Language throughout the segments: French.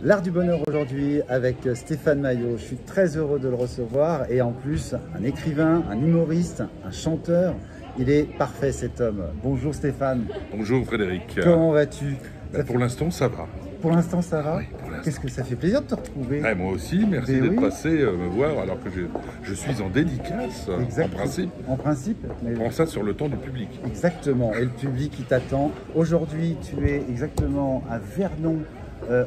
L'Art du Bonheur aujourd'hui avec Stéphane Maillot. Je suis très heureux de le recevoir et en plus un écrivain, un humoriste, un chanteur. Il est parfait cet homme. Bonjour Stéphane. Bonjour Frédéric. Comment vas-tu? Pour l'instant ça va. Pour l'instant ça va? Oui, pour l'instant. Qu'est-ce que ça fait plaisir de te retrouver. Moi aussi, merci d'être oui. passé me voir alors que je suis en dédicace en principe. En principe. On prend ça sur le temps du public. Exactement, et le public qui t'attend. Aujourd'hui tu es exactement à Vernon.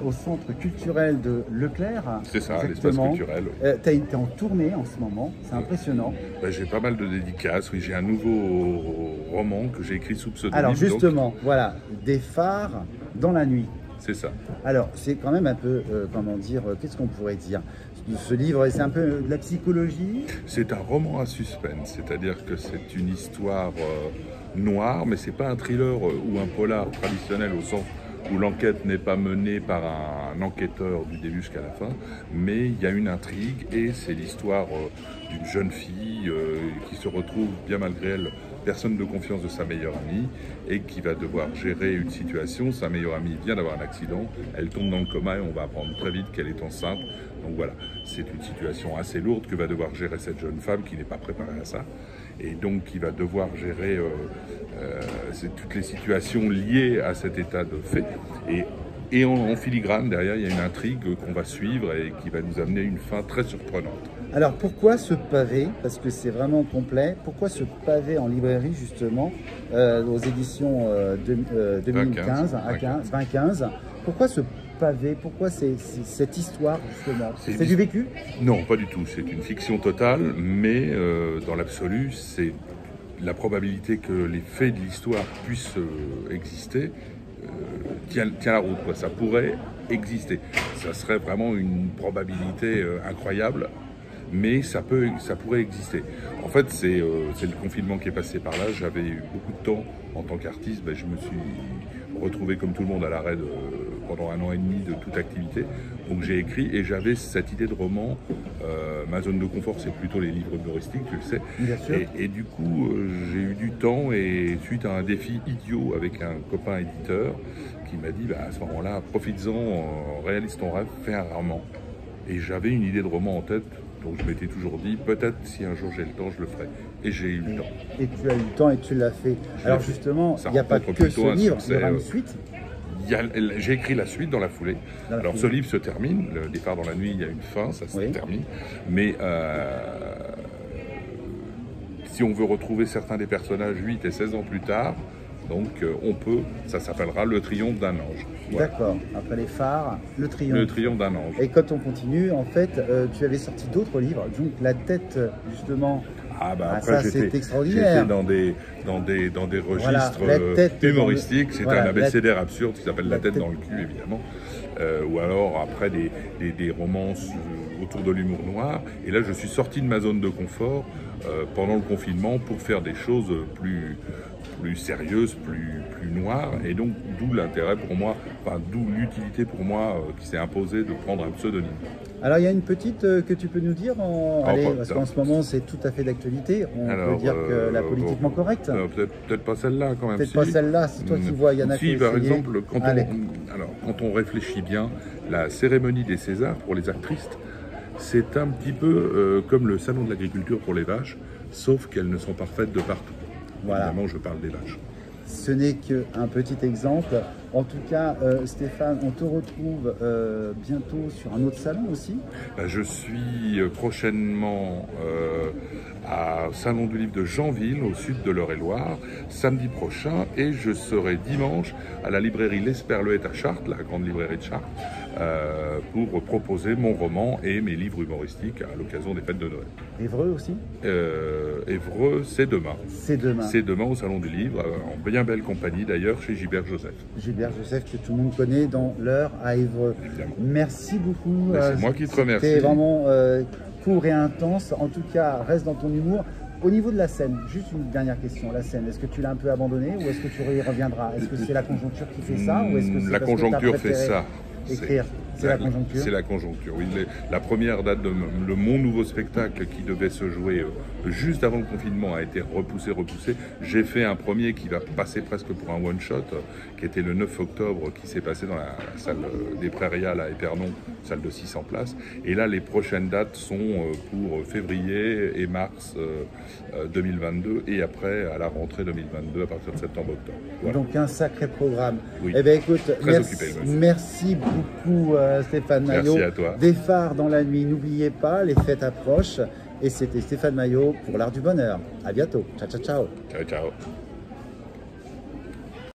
Au centre culturel de Leclerc. C'est ça, l'espace culturel. Tu es en tournée en ce moment, c'est impressionnant. J'ai pas mal de dédicaces, oui, j'ai un nouveau roman que j'ai écrit sous pseudonyme. Alors justement, voilà, des phares dans la nuit. C'est ça. Alors c'est quand même un peu, comment dire, qu'est-ce qu'on pourrait dire? Ce livre, c'est un peu de la psychologie. C'est un roman à suspense, c'est-à-dire que c'est une histoire noire, mais c'est pas un thriller ou un polar traditionnel au sens où l'enquête n'est pas menée par un enquêteur du début jusqu'à la fin, mais il y a une intrigue et c'est l'histoire d'une jeune fille qui se retrouve, bien malgré elle, personne de confiance de sa meilleure amie et qui va devoir gérer une situation. Sa meilleure amie vient d'avoir un accident, elle tombe dans le coma et on va apprendre très vite qu'elle est enceinte. Donc voilà, c'est une situation assez lourde que va devoir gérer cette jeune femme qui n'est pas préparée à ça et donc qui va devoir gérer toutes les situations liées à cet état de fait. Et en filigrane, derrière, il y a une intrigue qu'on va suivre et qui va nous amener à une fin très surprenante. Alors pourquoi ce pavé? Parce que c'est vraiment complet. Pourquoi ce pavé en librairie justement aux éditions 2015 à 2015? Pourquoi ce pavé? Pourquoi cette histoire justement? C'est du vécu? Non, pas du tout. C'est une fiction totale, mais dans l'absolu, c'est la probabilité que les faits de l'histoire puissent exister tient la route, quoi. Ça pourrait exister. Ça serait vraiment une probabilité incroyable, mais ça pourrait exister. En fait, c'est le confinement qui est passé par là. J'avais eu beaucoup de temps en tant qu'artiste. Je me suis retrouvé comme tout le monde à l'arrêt pendant 1 an et demi de toute activité. Donc j'ai écrit et j'avais cette idée de roman. Ma zone de confort, c'est plutôt les livres humoristiques, tu le sais. Bien sûr. Et du coup, j'ai eu du temps et suite à un défi idiot avec un copain éditeur qui m'a dit à ce moment-là, profites-en, réalise ton rêve, fais un roman. Et j'avais une idée de roman en tête. Donc je m'étais toujours dit, peut-être si un jour j'ai le temps, je le ferai. Et j'ai eu le temps. Et tu as eu le temps et tu l'as fait. Alors justement, il n'y a pas que ce livre, il y aura une suite. J'ai écrit la suite dans la foulée. Ce livre se termine, le départ dans la nuit, il y a une fin, ça se termine. Mais si on veut retrouver certains des personnages 8 et 16 ans plus tard, donc ça s'appellera Le Triomphe d'un ange. Voilà. D'accord, après les phares, Le Triomphe. Le Triomphe d'un ange. Et quand on continue, en fait, tu avais sorti d'autres livres, donc La Tête, justement. Après, ça c'est extraordinaire. J'étais dans des registres humoristiques. C'est un abécédaire absurde qui s'appelle La Tête dans le cul, évidemment. Ou alors après des romances autour de l'humour noir. Et là, je suis sorti de ma zone de confort pendant le confinement pour faire des choses plus sérieuses, plus noires. Et donc, d'où l'intérêt pour moi, d'où l'utilité pour moi qui s'est imposée de prendre un pseudonyme. Alors, il y a une petite que tu peux nous dire, parce qu'en ce moment, c'est tout à fait d'actualité. On peut dire que la politiquement correcte. Peut-être pas celle-là, quand même. Peut-être pas celle-là, c'est toi qui vois, il y en a qui par exemple, quand on réfléchit bien, la cérémonie des Césars pour les actrices, c'est un petit peu comme le salon de l'agriculture pour les vaches, sauf qu'elles ne sont pas faites de partout. Voilà. Évidemment, je parle des vaches. Ce n'est qu'un petit exemple. En tout cas, Stéphane, on te retrouve bientôt sur un autre salon aussi. Je suis prochainement à Salon du Livre de Janville, au sud de l'Eure-et-Loire, samedi prochain, et je serai dimanche à la librairie L'Esperluette à Chartres, la grande librairie de Chartres, pour proposer mon roman et mes livres humoristiques à l'occasion des fêtes de Noël. Évreux aussi? Évreux, c'est demain. C'est demain. C'est demain au Salon du Livre, en bien belle compagnie d'ailleurs, chez Gilbert Joseph. Gilbert Joseph, que tout le monde connaît dans l'Eure à Évreux. Évidemment. Merci beaucoup. C'est moi qui te remercie. C'était vraiment court et intense. En tout cas, reste dans ton humour. Au niveau de la scène, juste une dernière question. La scène, est-ce que tu l'as un peu abandonnée ou est-ce que tu y reviendras? Est-ce que c'est la conjoncture qui fait ça ou est-ce que c'est la conjoncture fait ça. Écrire. C'est la conjoncture. C'est la conjoncture, oui. La première date de mon nouveau spectacle qui devait se jouer juste avant le confinement a été repoussé. J'ai fait un premier qui va passer presque pour un one-shot, qui était le 9 octobre, qui s'est passé dans la salle des Prairiales à Épernon, salle de 600 places. Et là, les prochaines dates sont pour février et mars 2022, et après à la rentrée 2022 à partir de septembre-octobre. Voilà. Donc un sacré programme. Oui. Eh bien écoute, merci beaucoup Stéphane Maillot. Merci à toi. Des phares dans la nuit, n'oubliez pas, les fêtes approchent. Et c'était Stéphane Maillot pour l'Art du Bonheur. À bientôt. Ciao, ciao, ciao. Ciao, ciao.